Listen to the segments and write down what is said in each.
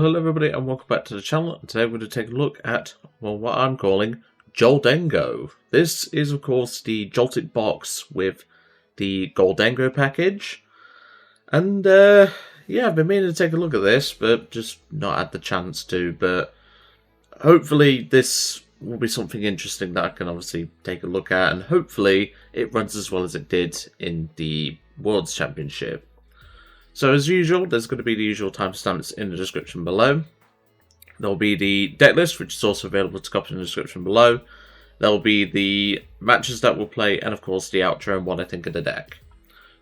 Hello everybody and welcome back to the channel. And today we're going to take a look at, well, what I'm calling Joldengo. This is of course the Joltik box with the Gholdengo package. And yeah, I've been meaning to take a look at this, but just not had the chance to. But hopefully this will be something interesting that I can obviously take a look at, and hopefully it runs as well as it did in the World's Championship. So as usual, there's going to be the usual timestamps in the description below. There'll be the deck list, which is also available to copy in the description below. There'll be the matches that we'll play, and of course the outro and what I think of the deck.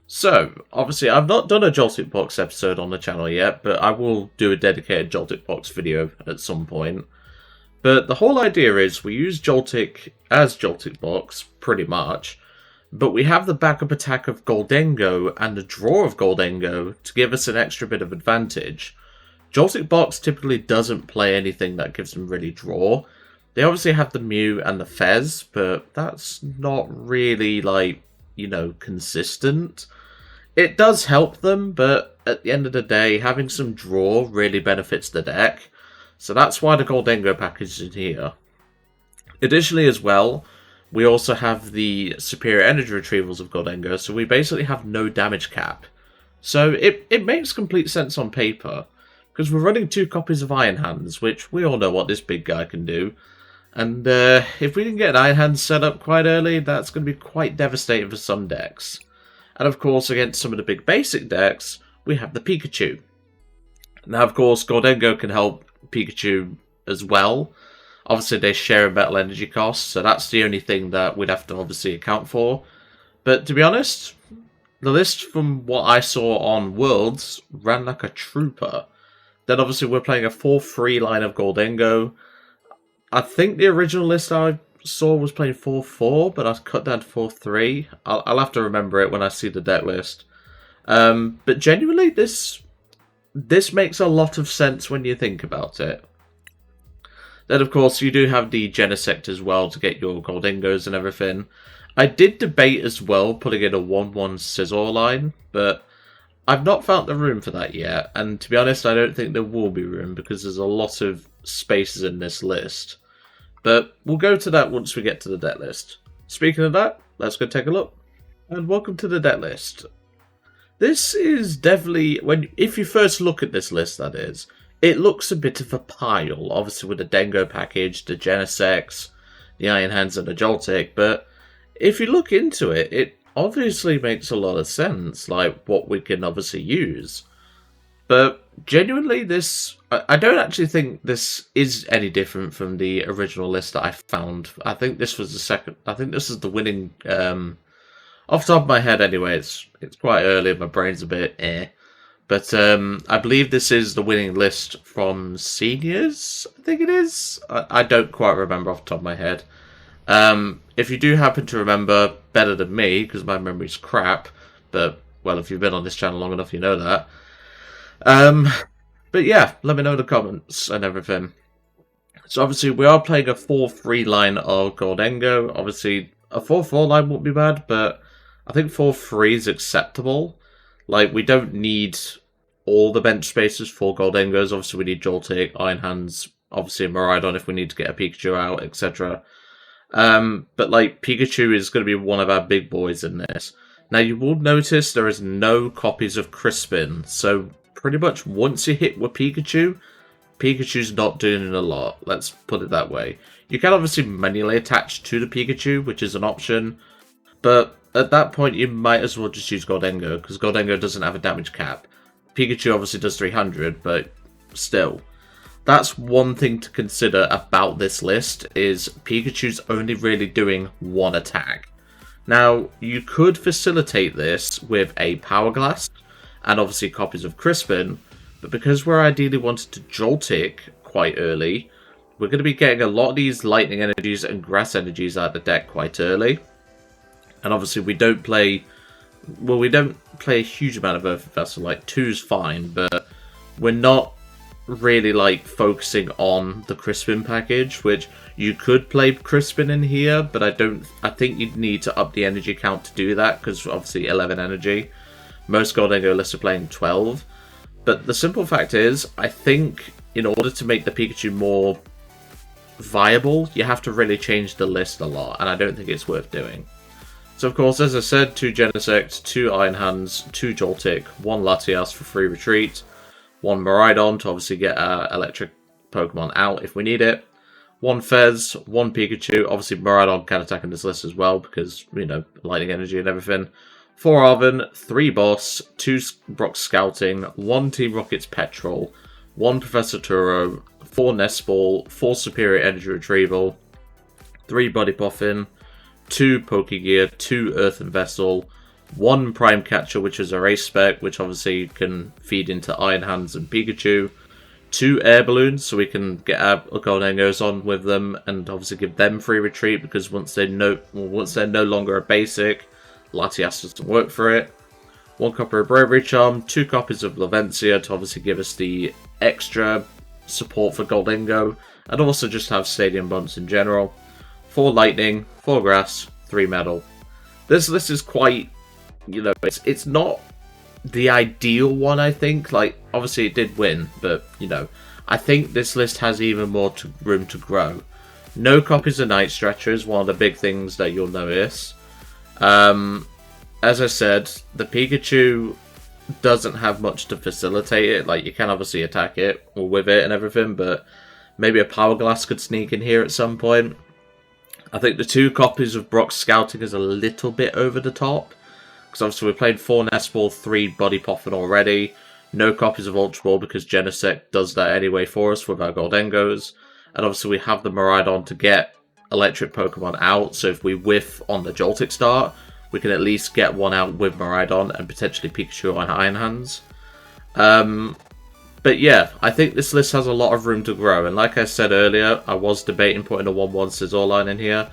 So, obviously I've not done a Joltik box episode on the channel yet, but I will do a dedicated Joltik box video at some point. But the whole idea is we use Joltik as Joltik box, pretty much. But we have the backup attack of Gholdengo and the draw of Gholdengo to give us an extra bit of advantage. Joltik box typically doesn't play anything that gives them really draw. They obviously have the Mew and the Fez, but that's not really, like, you know, consistent. It does help them, but at the end of the day, having some draw really benefits the deck. So that's why the Gholdengo package is in here. Additionally as well, we also have the superior energy retrievals of Gholdengo, so we basically have no damage cap. So it makes complete sense on paper, because we're running 2 copies of Iron Hands, which we all know what this big guy can do. And if we can get an Iron Hand set up quite early, that's going to be quite devastating for some decks. And of course, against some of the big basic decks, we have the Pikachu. Now, of course, Gholdengo can help Pikachu as well. Obviously, they share a metal energy cost, so that's the only thing that we'd have to obviously account for. But to be honest, the list from what I saw on Worlds ran like a trooper. Then obviously we're playing a 4-3 line of Gholdengo. I think the original list I saw was playing 4-4, but I cut down to 4-3. I'll have to remember it when I see the deck list. But genuinely, this makes a lot of sense when you think about it. Then, of course, you do have the Genesect as well to get your Gholdengos and everything. I did debate as well putting in a 1-1 Scizor line, but I've not found the room for that yet. And to be honest, I don't think there will be room because there's a lot of spaces in this list. But we'll go to that once we get to the deck list. Speaking of that, let's go take a look. And welcome to the deck list. This is definitely, if you first look at this list, that is, it looks a bit of a pile, obviously with the Dengo package, the Genesects, the Iron Hands and the Joltik, but if you look into it, it obviously makes a lot of sense, like what we can obviously use. But genuinely, I don't actually think this is any different from the original list that I found. I think this was this is the winning, off the top of my head anyway, it's quite early, my brain's a bit But I believe this is the winning list from seniors, I think it is. I don't quite remember off the top of my head. If you do happen to remember better than me, because my memory's crap, but, well, if you've been on this channel long enough, you know that. But yeah, let me know in the comments and everything. So obviously we are playing a 4-3 line of Gholdengo. Obviously a 4-4 line won't be bad, but I think 4-3 is acceptable. Like, we don't need all the bench spaces for Gholdengos. Obviously, we need Joltik, Iron Hands, obviously a Miraidon if we need to get a Pikachu out, etc. But, like, Pikachu is going to be one of our big boys in this. Now, you will notice there is no copies of Crispin. So, pretty much once you hit with Pikachu, Pikachu's not doing a lot. Let's put it that way. You can obviously manually attach to the Pikachu, which is an option. But at that point, you might as well just use Gholdengo, because Gholdengo doesn't have a damage cap. Pikachu obviously does 300, but still. That's one thing to consider about this list, is Pikachu's only really doing 1 attack. Now, you could facilitate this with a Power Glass, and obviously copies of Crispin, but because we're ideally wanting to Joltik quite early, we're going to be getting a lot of these Lightning Energies and Grass Energies out of the deck quite early. And obviously we don't play a huge amount of Earthen Vessel, like 2's fine, but we're not really like focusing on the Crispin package, which you could play Crispin in here, but I think you'd need to up the energy count to do that, because obviously 11 energy. Most Gholdengo lists are playing 12. But the simple fact is, I think in order to make the Pikachu more viable, you have to really change the list a lot, and I don't think it's worth doing. So of course, as I said, 2 Genesect, 2 Iron Hands, 2 Joltik, 1 Latias for free retreat, 1 Miraidon to obviously get our electric Pokemon out if we need it, 1 Fez, 1 Pikachu, obviously Miraidon can attack in this list as well because, you know, lightning energy and everything, 4 Arven, 3 Boss, 2 Brock Scouting, 1 Team Rocket's Petrel, 1 Professor Turo, 4 Nest Ball, 4 Superior Energy Retrieval, 3 Buddy Poffin, 2 Pokégear, 2 Earthen Vessel, 1 Prime Catcher, which is a race spec, which obviously can feed into Iron Hands and Pikachu, 2 Air Balloons, so we can get our Gholdengos on with them, and obviously give them free retreat, because once they're no longer a basic, Latias doesn't work for it. 1 copy of Bravery Charm, 2 copies of Lavencia to obviously give us the extra support for Gholdengo, and also just have stadium bumps in general. 4 Lightning, 4 Grass, 3 Metal. This list is quite, you know, it's not the ideal one, I think. Like, obviously it did win, but, you know, I think this list has even more room to grow. No copies of Night Stretcher is one of the big things that you'll notice. As I said, the Pikachu doesn't have much to facilitate it. Like, you can obviously attack it or with it and everything, but maybe a Power Glass could sneak in here at some point. I think the 2 copies of Brock Scouting is a little bit over the top, because obviously we played 4 Nest Ball, 3 Buddy Poffin already. No copies of Ultra Ball because Genesect does that anyway for us with our Gholdengos. And obviously we have the Miraidon to get electric Pokemon out, so if we whiff on the Joltik start, we can at least get one out with Miraidon and potentially Pikachu on Iron Hands. But yeah, I think this list has a lot of room to grow, and like I said earlier, I was debating putting a 1-1 Scizor line in here.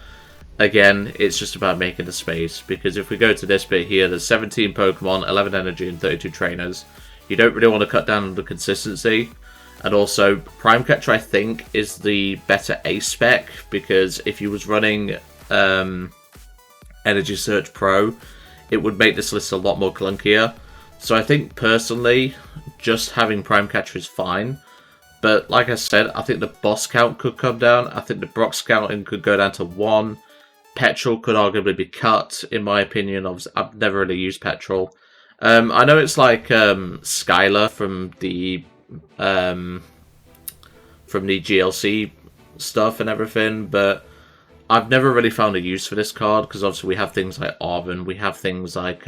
Again, it's just about making the space, because if we go to this bit here, there's 17 Pokemon, 11 Energy, and 32 Trainers. You don't really want to cut down on the consistency. And also, Prime Catcher, I think, is the better Ace spec, because if you was running Energy Search Pro, it would make this list a lot more clunkier. So I think, personally, just having Prime Catcher is fine. But like I said, I think the boss count could come down. I think the Brock Scouting could go down to 1. Petrel could arguably be cut, in my opinion. I've never really used Petrel. I know it's like Skylar from the GLC stuff and everything, but I've never really found a use for this card, because obviously we have things like Arven, we have things like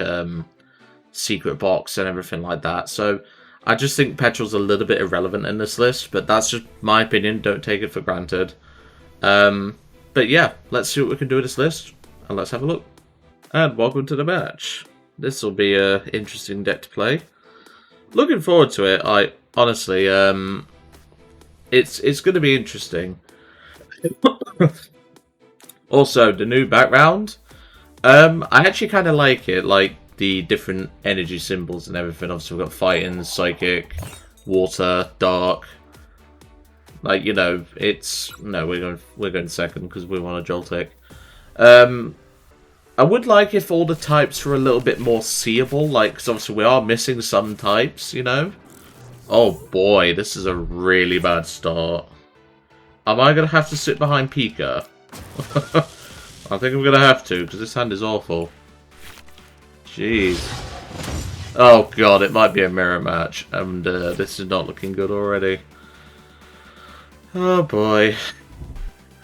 Secret Box and everything like that. So I just think Petrel's a little bit irrelevant in this list, but that's just my opinion. Don't take it for granted. But yeah, let's see what we can do with this list, and let's have a look. And welcome to the match. This will be an interesting deck to play. Looking forward to it. I honestly, it's going to be interesting. Also, the new background, I actually kind of like it, like the different energy symbols and everything. Obviously, we've got fighting, psychic, water, dark. Like, you know, it's no, we're going second because we want a Joltik. I would like if all the types were a little bit more seeable, like, because obviously we are missing some types, you know. Oh boy, this is a really bad start. Am I gonna have to sit behind Pika? I think I'm gonna have to, because this hand is awful. Jeez. Oh god, it might be a mirror match, and this is not looking good already. Oh boy.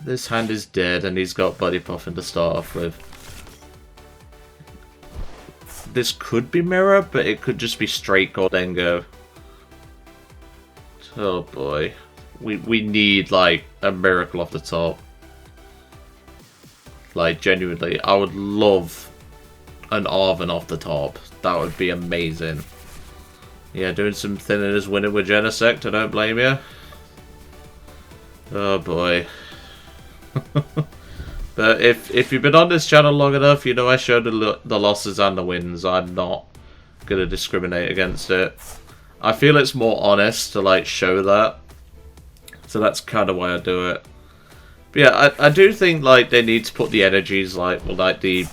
This hand is dead, and he's got Buddy Poffin to start off with. This could be mirror, but it could just be straight Gholdengo. Oh boy. We need, like, a miracle off the top. Like, genuinely, I would love an Arven off the top. That would be amazing. Yeah, doing some thinning is winning with Genesect, I don't blame you. Oh boy. But if you've been on this channel long enough, you know I showed the losses and the wins. I'm not going to discriminate against it. I feel it's more honest to, like, show that. So that's kind of why I do it. But yeah, I do think, like, they need to put the energies, like, well, like, the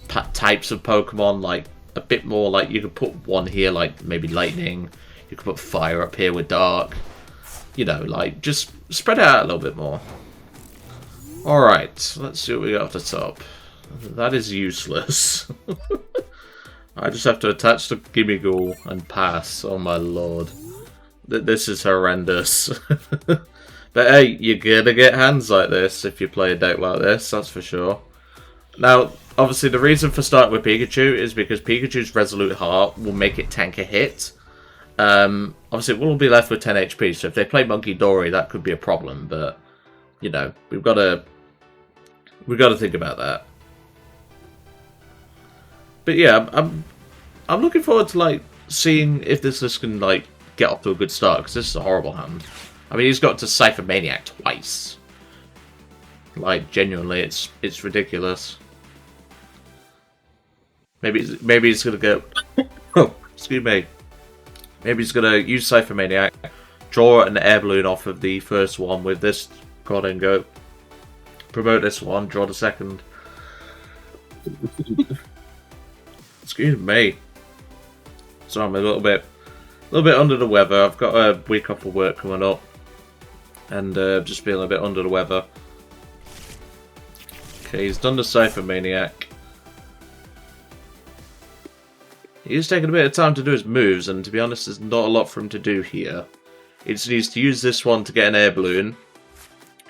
types of Pokemon, like, a bit more, like, you could put one here, like, maybe Lightning. You could put Fire up here with Dark. you know, like, just spread it out a little bit more. Alright, let's see what we got off the top. That is useless. I just have to attach the Gimmighoul and pass. Oh my lord. This is horrendous. But hey, you're gonna get hands like this if you play a deck like this, that's for sure. Now, obviously the reason for starting with Pikachu is because Pikachu's Resolute Heart will make it tank a hit. Obviously it will be left with 10 HP, so if they play Monkey Dory that could be a problem, but, you know, we've got to think about that. But yeah, I'm looking forward to, like, seeing if this list can, like, get off to a good start, because this is a horrible hand. I mean, he's got to Cypher Maniac twice. Like, genuinely, it's ridiculous. Maybe he's gonna go. Oh, excuse me. Maybe he's gonna use Cypher Maniac, draw an air balloon off of the first one with this Gholdengo, promote this one, draw the second. Excuse me. So I'm a little bit under the weather. I've got a week off of work coming up, and just feeling a bit under the weather. Okay, he's done the Cypher Maniac. He's taking a bit of time to do his moves, and to be honest, there's not a lot for him to do here. He just needs to use this one to get an air balloon,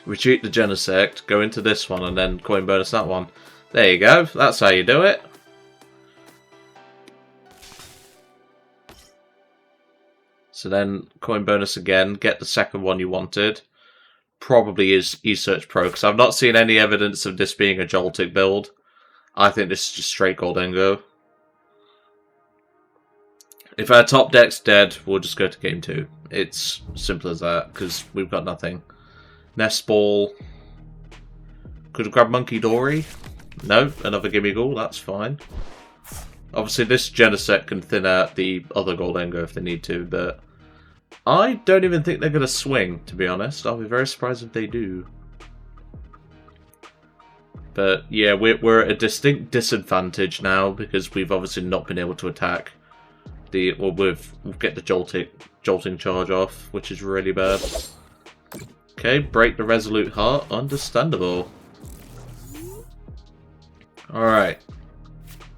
retreat the Genesect, go into this one, and then coin bonus that one. There you go. That's how you do it. So then coin bonus again, get the second one you wanted. Probably is eSearch Pro, because I've not seen any evidence of this being a Joltik build. I think this is just straight Gholdengo. If our top deck's dead, we'll just go to game 2. It's simple as that, because we've got nothing. Nest Ball. Could have grabbed Monkey Dory. No, another Gimmighoul, that's fine. Obviously this Genesect can thin out the other Gholdengo if they need to, but I don't even think they're going to swing, to be honest. I'll be very surprised if they do. But yeah, we're at a distinct disadvantage now, because we've obviously not been able to attack. We'll get the jolting charge off, which is really bad. Okay, break the Resolute Heart. Understandable. Alright.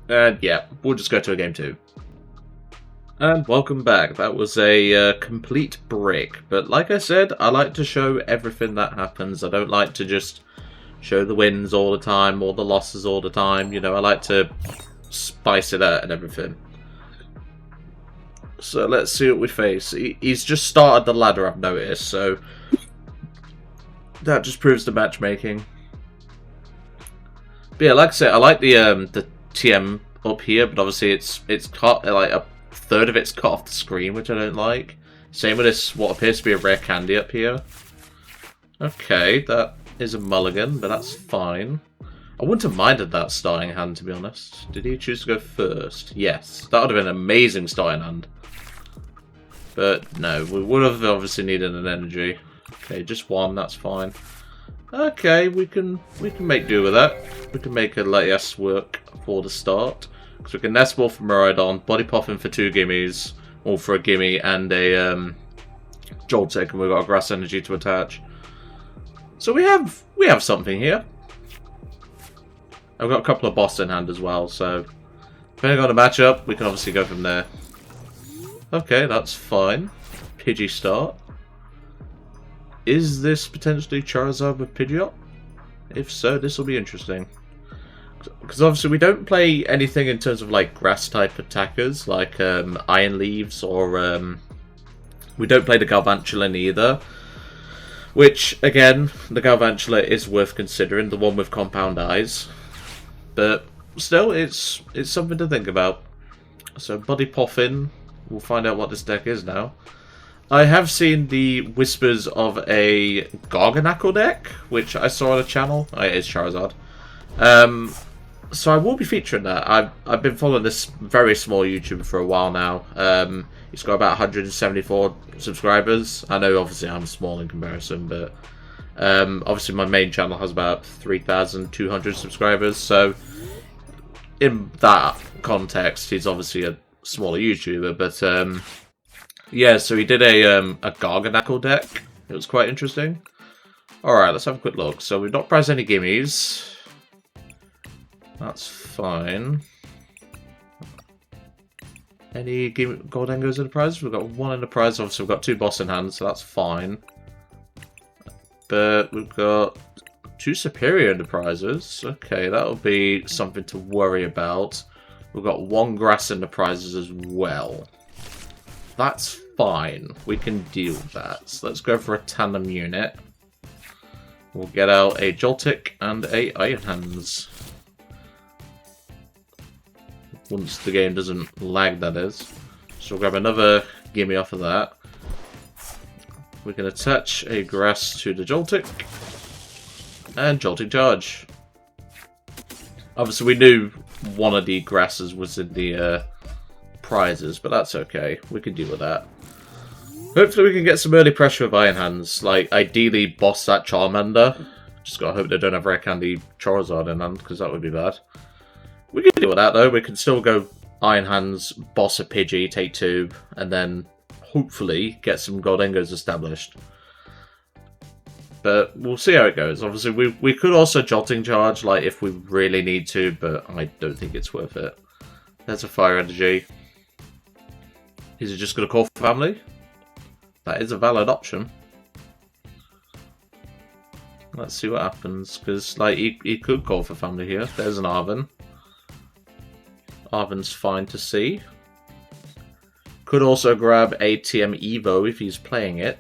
And yeah, we'll just go to a game 2. And welcome back. That was a complete break. But like I said, I like to show everything that happens. I don't like to just show the wins all the time or the losses all the time. You know, I like to spice it out and everything. So let's see what we face. He's just started the ladder, I've noticed, so that just proves the matchmaking. But yeah, like I said, I like the TM up here, but obviously it's cut, like a third of it's cut off the screen, which I don't like. Same with this, what appears to be a rare candy up here. Okay, that is a mulligan, but that's fine. I wouldn't have minded that starting hand, to be honest. Did he choose to go first? Yes, that would have been an amazing starting hand. But no, we would have obviously needed an energy. Okay, just one, that's fine. Okay, we can make do with that. We can make a Latias work for the start. Because we can Nest Ball for Miraidon, Body Poffin for 2 gimmies, all for a gimme, and a Joltik, and we've got a Grass Energy to attach. So we have something here. I've got a couple of boss in hand as well, so depending on the matchup, we can obviously go from there. Okay, that's fine. Pidgey start. Is this potentially Charizard with Pidgeot? If so, this will be interesting. Because obviously we don't play anything in terms of like grass type attackers, like Iron Leaves, or we don't play the Galvantula either. Which, again, the Galvantula is worth considering, the one with compound eyes. But still, it's something to think about. So Buddy Poffin. We'll find out what this deck is now. I have seen the whispers of a Garganacl deck, which I saw on a channel. Oh, it is Charizard. So I will be featuring that. I've been following this very small YouTuber for a while now. He's got about 174 subscribers. I know obviously I'm small in comparison, but obviously my main channel has about 3,200 subscribers. So in that context, he's obviously a smaller YouTuber, but yeah, so he did a Garganacl deck, It was quite interesting. Alright, let's have a quick look. So we've not prized any gimmies. That's fine. Any Gholdengos in the prize? We've got one in the prize. Obviously, we've got 2 boss in hand, so that's fine. But we've got 2 superior enterprises. Okay, that'll be something to worry about. We've got 1 grass in the prizes as well. That's fine. We can deal with that. So let's go for a tandem unit. We'll get out a Joltik and a Iron Hands. Once the game doesn't lag, that is. So we'll grab another gimme off of that. We can attach a grass to the Joltik. And Joltik Charge. Obviously we knew one of the grasses was in the prizes, but that's okay. We can deal with that. Hopefully we can get some early pressure with Iron Hands. Like, ideally boss that Charmander. Just gotta hope they don't have Rare Candy Charizard in hand, because that would be bad. We can deal with that though. We can still go Iron Hands, boss a Pidgey, take 2, and then hopefully get some Gholdengos established. But we'll see how it goes. Obviously, we could also Jolting Charge, like, if we really need to, but I don't think it's worth it. There's a Fire Energy. Is it just going to call for family? That is a valid option. Let's see what happens, because, like, he could call for family here. There's an Arven. Arven's fine to see. Could also grab a TM Evo if he's playing it.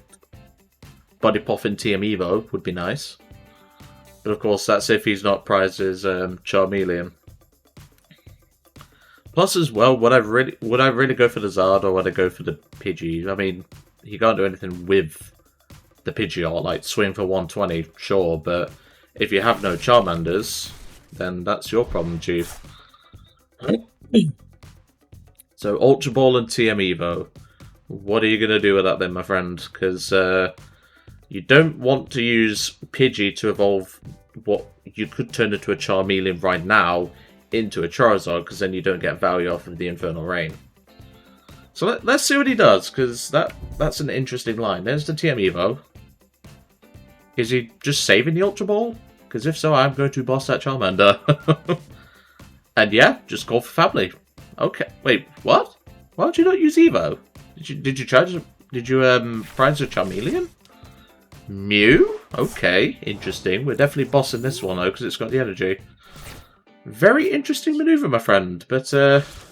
Buddy-Buddy Poffin TM Evo would be nice. But of course, that's if he's not prized as Charmeleon. Plus, as well, would I really go for the Zard or would I go for the Pidgey? I mean, you can't do anything with the Pidgeot, like swing for 120, sure, but if you have no Charmanders, then that's your problem, Chief. So, Ultra Ball and TM Evo. What are you going to do with that then, my friend? Because you don't want to use Pidgey to evolve what you could turn into a Charmeleon right now into a Charizard, because then you don't get value off of the Infernal Rain. So let's see what he does, because that's an interesting line. There's the TM Evo. Is he just saving the Ultra Ball? Because if so, I'm going to boss that Charmander. And yeah, just call for family. Okay, wait, what? Why would you not use Evo? Did you prize a Charmeleon? Mew? Okay, interesting. We're definitely bossing this one though, because it's got the energy. Very interesting maneuver, my friend, but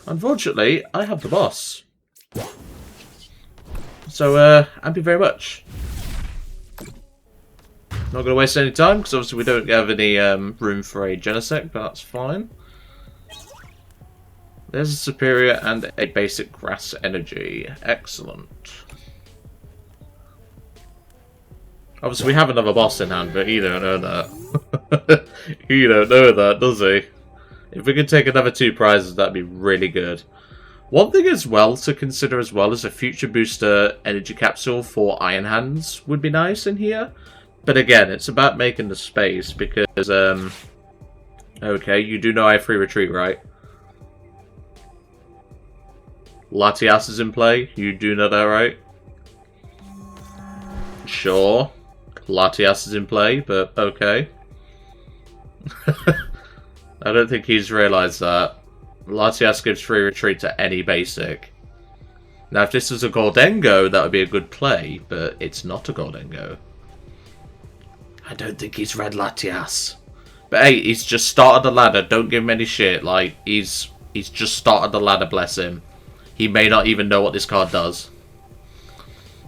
unfortunately, I have the boss. So, thank you very much. Not going to waste any time, because obviously we don't have any room for a Genesect, but that's fine. There's a Superior and a basic Grass Energy. Excellent. Obviously we have another boss in hand, but you don't know that. You don't know that, does he? If we could take another 2 prizes, that'd be really good. One thing as well to consider as well is a Future Booster Energy Capsule for Iron Hands would be nice in here. But again, it's about making the space because, okay, you do know I have free retreat, right? Latias is in play. You do know that, right? Sure. Latias is in play, but okay. I don't think he's realised that. Latias gives free retreat to any basic. Now, if this was a Gholdengo, that would be a good play, but it's not a Gholdengo. I don't think he's read Latias. But hey, he's just started the ladder. Don't give him any shit. Like, he's just started the ladder, bless him. He may not even know what this card does.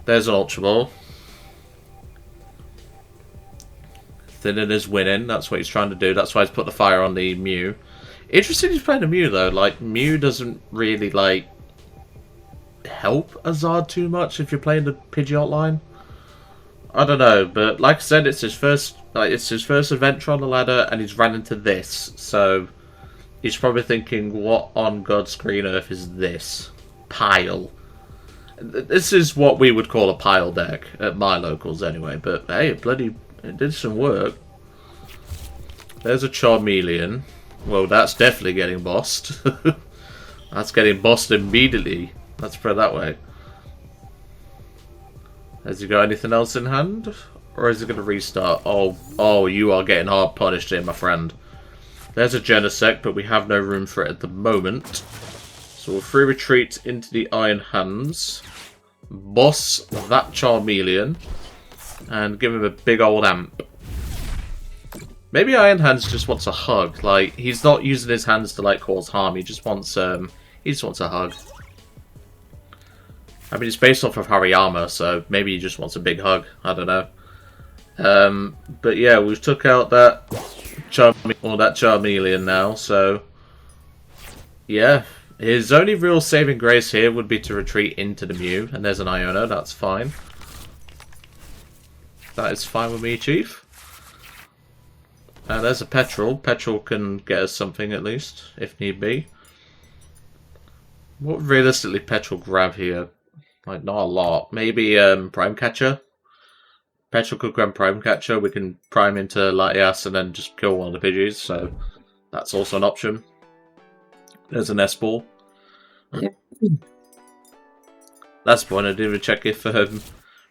There's an Ultra Ball. Thinning is winning. That's what he's trying to do. That's why he's put the fire on the Mew. Interesting he's playing a Mew, though. Like, Mew doesn't really, like, help a Zard too much if you're playing the Pidgeot line. I don't know, but like I said, it's his first adventure on the ladder, and he's ran into this. So, he's probably thinking, what on God's green earth is this? Pile. This is what we would call a pile deck at my locals anyway, but hey, it did some work. There's a Charmeleon. Well, that's definitely getting bossed. That's getting bossed immediately. Let's put it that way. Has he got anything else in hand? Or is he going to restart? Oh, you are getting hard punished here, my friend. There's a Genesect, but we have no room for it at the moment. So we'll free retreat into the Iron Hands. Boss that Charmeleon. And give him a big old amp. Maybe Iron Hands just wants a hug. Like, he's not using his hands to, like, cause harm. He just wants a hug. I mean, it's based off of Hariyama, so maybe he just wants a big hug. I don't know. But yeah, we've took out that Charmeleon now, so yeah. His only real saving grace here would be to retreat into the Mew, and there's an Iono, that's fine. That is fine with me, Chief. There's a Petrel. Petrel can get us something at least, if need be. What would realistically Petrel grab here? Like, not a lot. Maybe Prime Catcher? Petrel could grab Prime Catcher. We can prime into Latias and then just kill one of the Pidgeys, so that's also an option. There's a Nest Ball. That's the point. I didn't even check if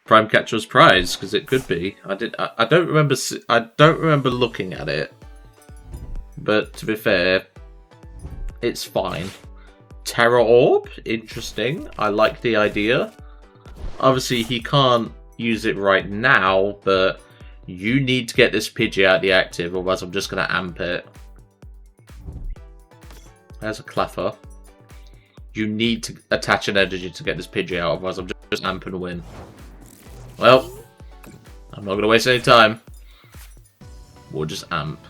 Prime Catcher was prize, because it could be. I don't remember looking at it, but to be fair, it's fine. Terra Orb, interesting. I like the idea. Obviously, he can't use it right now, but you need to get this Pidgey out of the active, otherwise I'm just going to amp it. There's a Cleffer. You need to attach an energy to get this Pidgey out, otherwise I'm just amp and win. Well, I'm not going to waste any time. We'll just amp.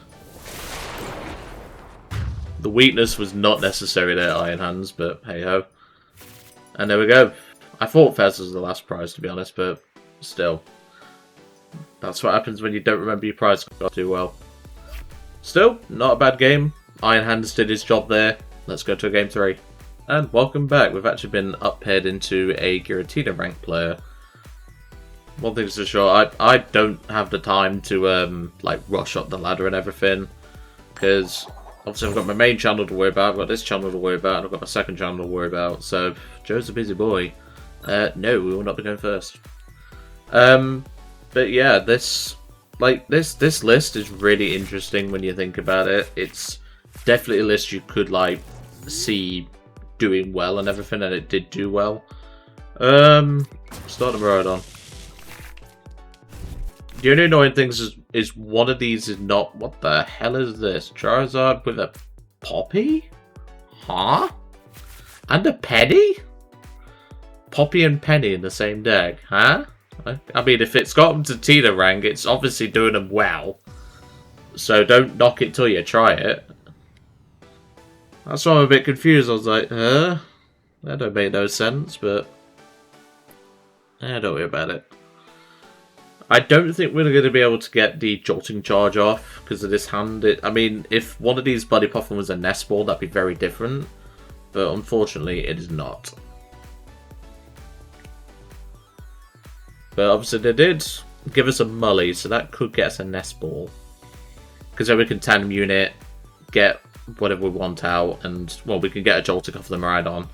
The weakness was not necessary there, Iron Hands, but hey-ho. And there we go. I thought Fez was the last prize, to be honest, but still. That's what happens when you don't remember your prize too well. Still, not a bad game. Iron Hands did his job there. Let's go to game 3. And welcome back. We've actually been up-paired into a Giratina rank player. One thing's for sure, I don't have the time to like rush up the ladder and everything, because obviously I've got my main channel to worry about, I've got this channel to worry about, and I've got my second channel to worry about, so Joe's a busy boy. No, we will not be going first. But yeah, this list is really interesting when you think about it. It's definitely a list you could like see doing well and everything, and it did do well. Start the Miraidon. The only annoying thing is one of these is not... What the hell is this? Charizard with a Poppy? Huh? And a Penny? Poppy and Penny in the same deck, huh? I mean, if it's got them to Tina rank, it's obviously doing them well. So don't knock it till you try it. That's why I'm a bit confused. I was like, huh? That don't make no sense, but... don't worry about it. I don't think we're going to be able to get the Jolting Charge off because of this hand. I mean, if one of these Buddy Poffin was a Nest Ball, that'd be very different. But unfortunately, it is not. But obviously, they did give us a Mully, so that could get us a Nest Ball. Because then we can tandem unit, get whatever we want out, and, well, we can get a Joltik off the Miraidon.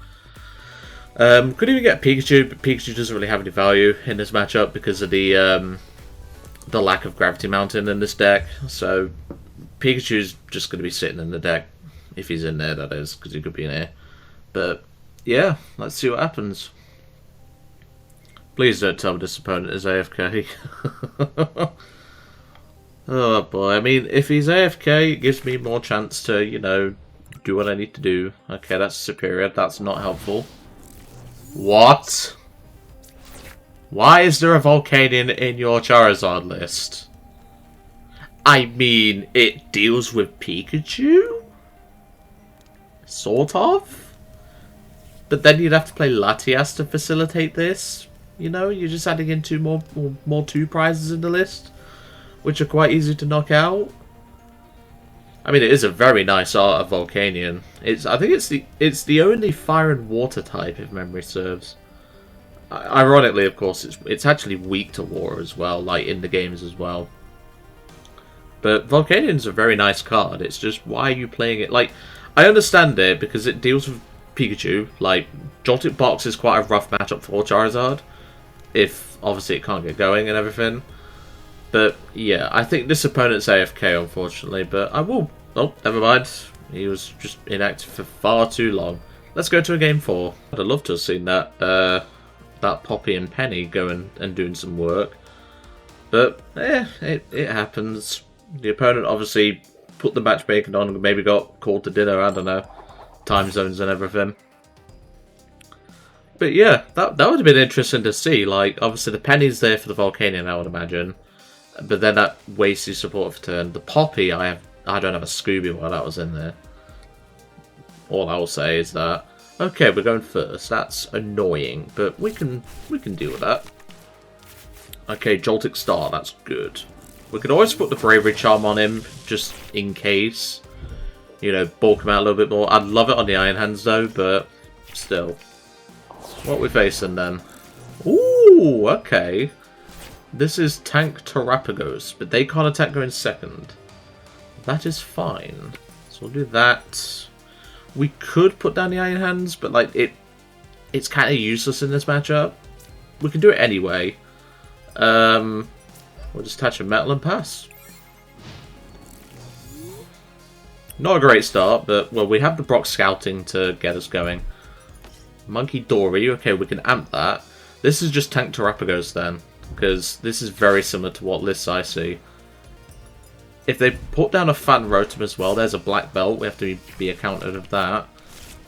Could even get Pikachu, but Pikachu doesn't really have any value in this matchup because of the lack of Gravity Mountain in this deck. So Pikachu's just going to be sitting in the deck, if he's in there, that is, because he could be in here. But yeah, let's see what happens. Please don't tell me this opponent is AFK. Oh boy, I mean, if he's AFK, it gives me more chance to, you know, do what I need to do. Okay, that's superior, that's not helpful. What? Why is there a Volcanion in your Charizard list? I mean, it deals with Pikachu? Sort of? But then you'd have to play Latias to facilitate this. You know, you're just adding in more 2 prizes in the list, which are quite easy to knock out. I mean, it is a very nice art of Volcanion. I think it's the only fire and water type, if memory serves. Ironically, of course, it's actually weak to water as well, like in the games as well. But Volcanion's a very nice card. It's just, why are you playing it? Like, I understand it because it deals with Pikachu. Like, Joltik Box is quite a rough matchup for Charizard. if obviously it can't get going and everything. But yeah, I think this opponent's AFK, unfortunately, but I will... Oh, never mind. He was just inactive for far too long. Let's go to a game 4. I'd have loved to have seen that that Poppy and Penny going and doing some work. But, it happens. The opponent obviously put the matchmaking on and maybe got called to dinner, I don't know. Time zones and everything. But yeah, that would have been interesting to see. Like, obviously the Penny's there for the Volcanion, I would imagine. But then that wastes your support for turn. The Poppy, I don't have a Scooby while that was in there. All I will say is that, okay, we're going first. That's annoying, but we can deal with that. Okay, Joltik Star, that's good. We could always put the Bravery Charm on him, just in case. You know, bulk him out a little bit more. I'd love it on the Iron Hands though, but still. What are we facing then? Ooh, okay. This is Tank Terrapagos, but they can't attack going second. That is fine. So we'll do that. We could put down the Iron Hands, but like it's kind of useless in this matchup. We can do it anyway. We'll just attach a Metal and pass. Not a great start, but well, we have the Brock Scouting to get us going. Monkey Dory, okay, we can amp that. This is just Tank Terrapagos then, because this is very similar to what lists I see. If they put down a Fan Rotom as well, there's a black belt. We have to be accounted of that.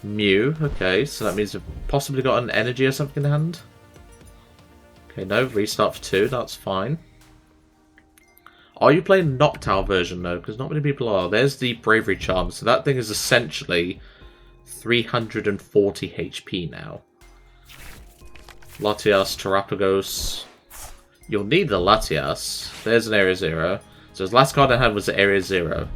Mew, okay, so that means we've possibly got an energy or something in hand. Okay, no, restart for 2, that's fine. Are you playing Noctowl version though? Because not many people are. There's the Bravery Charm, so that thing is essentially 340 HP now. Latias, Terrapagos. You'll need the Latias. There's an Area 0. So his last card I had was Area 0.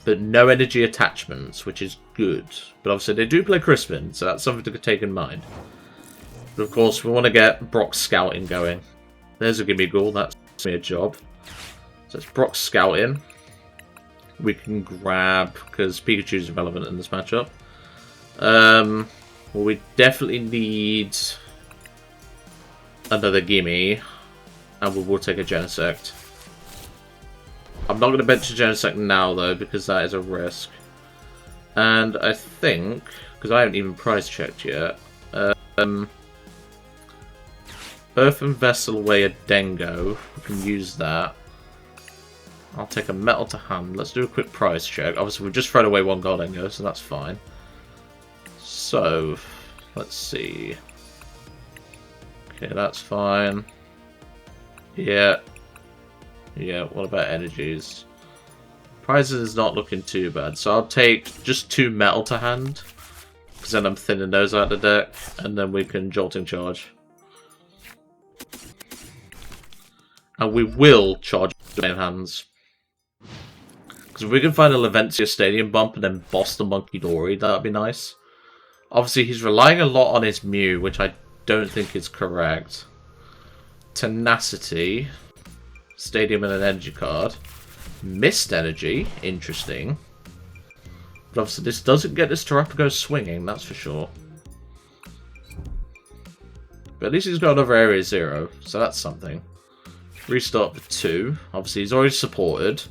But no energy attachments, which is good. But obviously they do play Crispin, so that's something to take in mind. But of course we want to get Brock Scouting going. There's a Gimmighoul, that's me a job. So it's Brock Scouting. We can grab, because Pikachu's irrelevant in this matchup. Well, we definitely need another Gimme. And we will take a Genesect. I'm not going to bench a Genesect now, though, because that is a risk. And I think, because I haven't even price checked yet, Earthen Vessel Gholdengo, we can use that. I'll take a Metal to hand. Let's do a quick price check. Obviously, we've just thrown away one Gholdengo, so that's fine. So, let's see. Okay, that's fine. Yeah. Yeah, what about energies? Prizes is not looking too bad, so I'll take just 2 Metal to hand. Because then I'm thinning those out of the deck, and then we can Jolting Charge. And we will charge main hands. Because if we can find a Laventia Stadium Bump and then boss the Monkey Dory, that would be nice. Obviously, he's relying a lot on his Mew, which I don't think is correct. Tenacity. Stadium and an energy card. Mist Energy. Interesting. But obviously, this doesn't get this Terrapagos swinging, that's for sure. But at least he's got another Area 0, so that's something. Restart for 2. Obviously, he's already supported.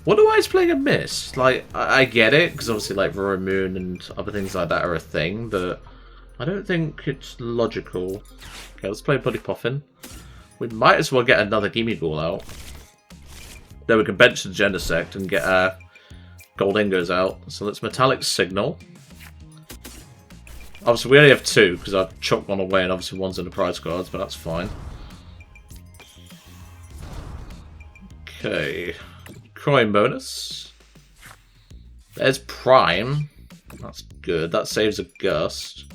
Wonder why he's playing a Mist. Like, I get it, because obviously, like, Roaring Moon and other things like that are a thing, but I don't think it's logical. Okay, let's play Buddy Poffin. We might as well get another Gimmighoul out. Then we can bench the Genesect and get our Gholdengos out. So let's Metallic Signal. Obviously, we only have 2, because I've chucked one away, and obviously one's in the prize cards, but that's fine. Okay. Coin bonus. There's Prime. That's good. That saves a Gust.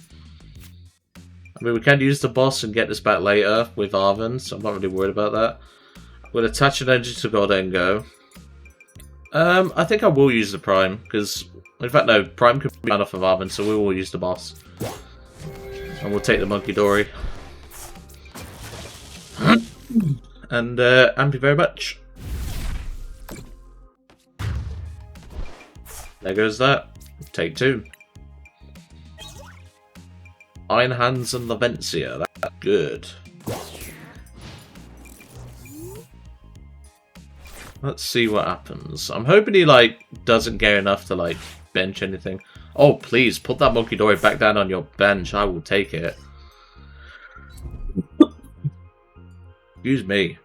I mean, we can use the boss and get this back later with Arven, so I'm not really worried about that. We'll attach an energy to Gholdengo. I think I will use the Prime, because... In fact, no, Prime could be off of Arven, so we will use the boss. And we'll take the Monkey Dory. And, thank you very much. There goes that. Take 2. Iron Hands and Laventia. That's good. Let's see what happens. I'm hoping he, like, doesn't get enough to, like, bench anything. Oh, please, put that Monkey Dory back down on your bench. I will take it. Excuse me.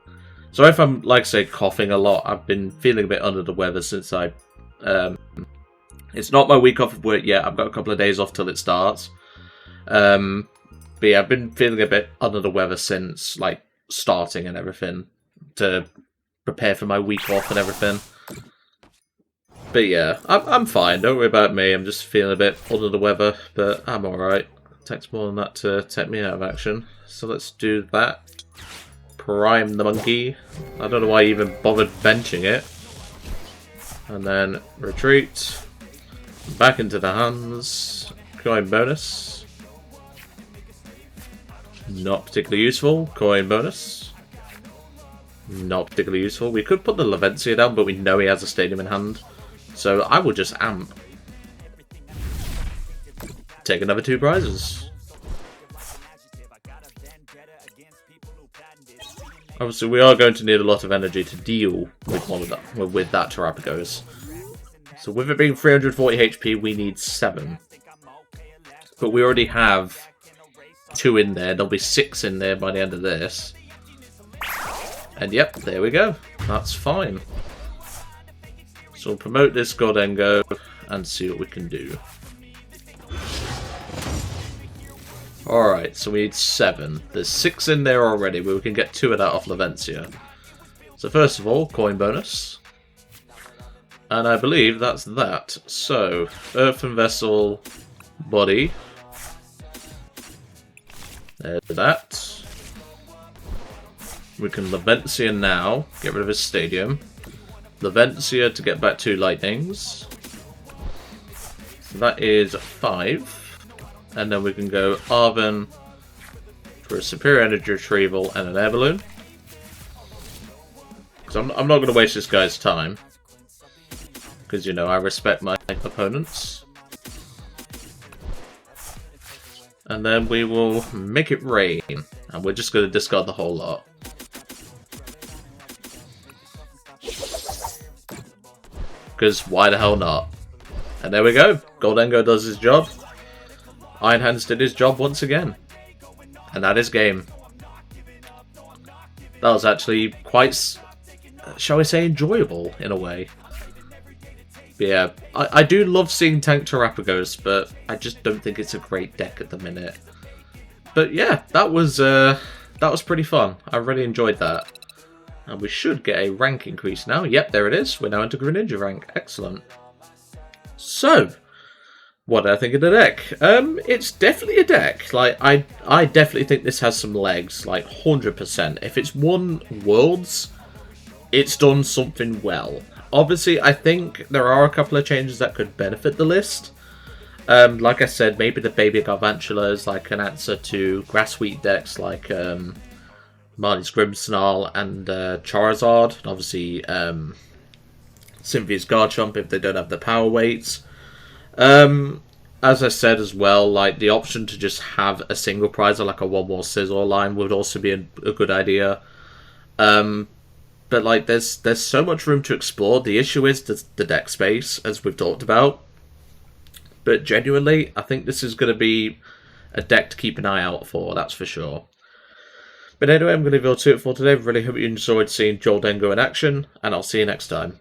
Sorry if I'm, like I say, coughing a lot. I've been feeling a bit under the weather since I... it's not my week off of work yet. I've got a couple of days off till it starts. But yeah, I've been feeling a bit under the weather since, like, starting and everything. To prepare for my week off and everything. But yeah, I'm fine. Don't worry about me. I'm just feeling a bit under the weather. But I'm alright. It takes more than that to take me out of action. So let's do that. Prime the monkey. I don't know why I even bothered benching it. And then retreat. Back into the hands. Coin bonus. Not particularly useful. Coin bonus. Not particularly useful. We could put the Lavencia down, but we know he has a stadium in hand. So I will just amp. Take another 2 prizes. Obviously, we are going to need a lot of energy to deal with one of that, with that Terrapagos. So with it being 340 HP, we need 7. But we already have 2 in there. There'll be 6 in there by the end of this. And yep, there we go. That's fine. So we'll promote this Gholdengo and see what we can do. Alright, so we need 7. There's 6 in there already, but we can get 2 of that off Lavencia. So first of all, coin bonus. And I believe that's that. So, Earthen Vessel Body. There's that. We can Lavencia now, get rid of his stadium. Lavencia to get back 2 lightnings. So that is 5. And then we can go Arven for a superior energy retrieval and an air balloon. Because I'm not going to waste this guy's time. Because, you know, I respect my opponents. And then we will make it rain. And we're just going to discard the whole lot. Because why the hell not? And there we go. Gholdengo does his job. Iron Hands did his job once again. And that is game. That was actually quite, shall we say, enjoyable in a way. But yeah, I do love seeing Tank Terrapagos, but I just don't think it's a great deck at the minute. But yeah, that was pretty fun. I really enjoyed that. And we should get a rank increase now. Yep, there it is. We're now into Greninja rank. Excellent. So, what do I think of the deck? It's definitely a deck. Like, I definitely think this has some legs, like 100%. If it's won Worlds, it's done something well. Obviously, I think there are a couple of changes that could benefit the list. Like I said, maybe the Baby Garvantula is like an answer to Grass Wheat decks like Marley's Grimmsnarl and Charizard. And obviously, Cynthia's Garchomp if they don't have the power weights. As I said as well, like the option to just have a single prizer like a one more Scizor line would also be a good idea. But like there's so much room to explore. The issue is the deck space, as we've talked about. But genuinely, I think this is going to be a deck to keep an eye out for, that's for sure. But anyway, I'm going to leave it all to it for today. Really hope you enjoyed seeing Joldengo in action, and I'll see you next time.